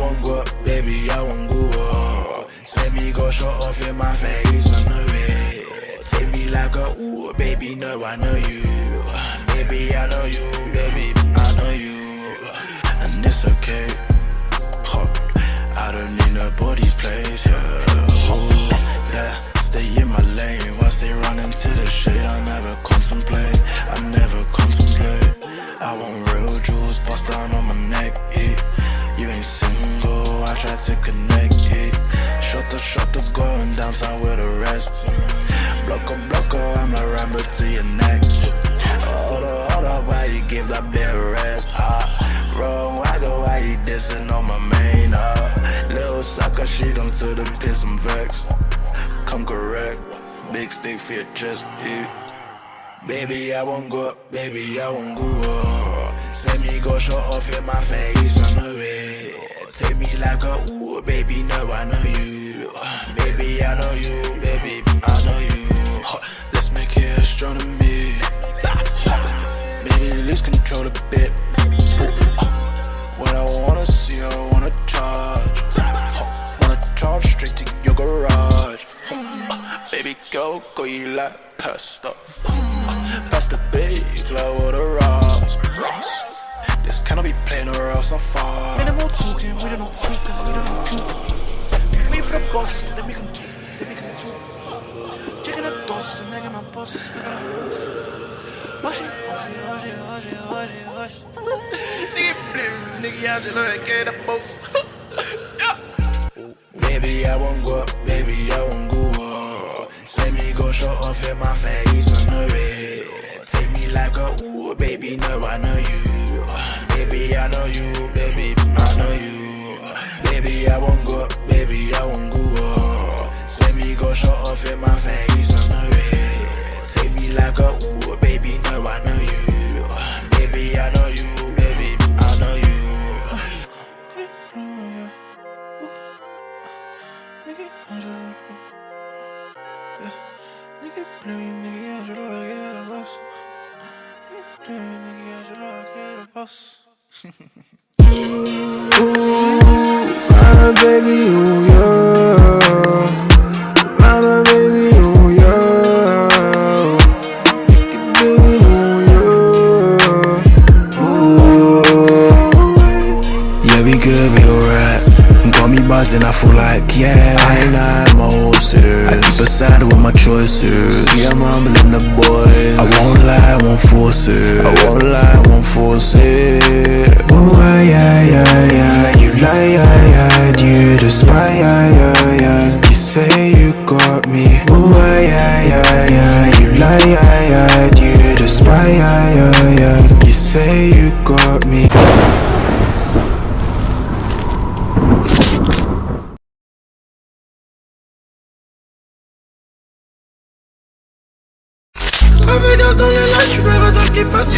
won't go up, baby, I won't go up. Send me go shot off in my face, I know it. Take me like a ooh, baby, no, I know you. Baby, I know you, baby, I know you. And it's okay, I don't need nobody's place, yeah. Stay in my lane, while stay running to the shade. I never contemplate. I want real jewels, bust down on my neck, You ain't single, I try to connect, Shut the going downtown with the rest. Blocker, I'm a Rambo to your neck. Hold up, why you give that bit a rest? Wrong, why you dissing on my main? Little sucker, she done to the piss and vex. Come correct, big stick for your chest, Baby, I won't go up, baby, I won't go up. Send me go shot off in my face, I know it. Take me like a ooh, baby, no, I know you. Baby, I know you, baby, I know you. Let's make it astronomy. Baby, lose control a bit. When I wanna see, I wanna charge. Wanna charge straight to your garage. Baby, go, you like pasta. Pass the big like what a Ross. This cannot be playing or else I'm far. Minimal talking, we don't know talking. Wait for the boss, let me come talk. Checking the doors and nigga my boss. Wash it. Nigga, I just know I get a boss. Baby, I won't go up, baby, I won't go up. Send me go shot off in my face, I know it. Take me like a ooh, baby, no, I know you. Baby, I know you, baby, I know you. Baby, I won't go up, baby, I won't go up. Send me go shot off in my face, I know it. Take me like a ooh, baby, no, I know you. Baby, I know you, baby, I know you. My baby, ooh, yeah. My baby, ooh, yeah. You can do it, ooh, yeah. Yeah, we good, we alright. Got me buzzing, I feel like, yeah, I ain't lying, my horses. I keep aside with my choices. Yeah, I'm humbling the boys. I won't lie, I won't force it. I won't lie, I won't force it. Ooh, yeah. You lie, you the spy, You say you got me. Ooh, yeah. You lie, you the spy, You say you got me. Avec gaz dans les lights, tu verras d'autres qui passent.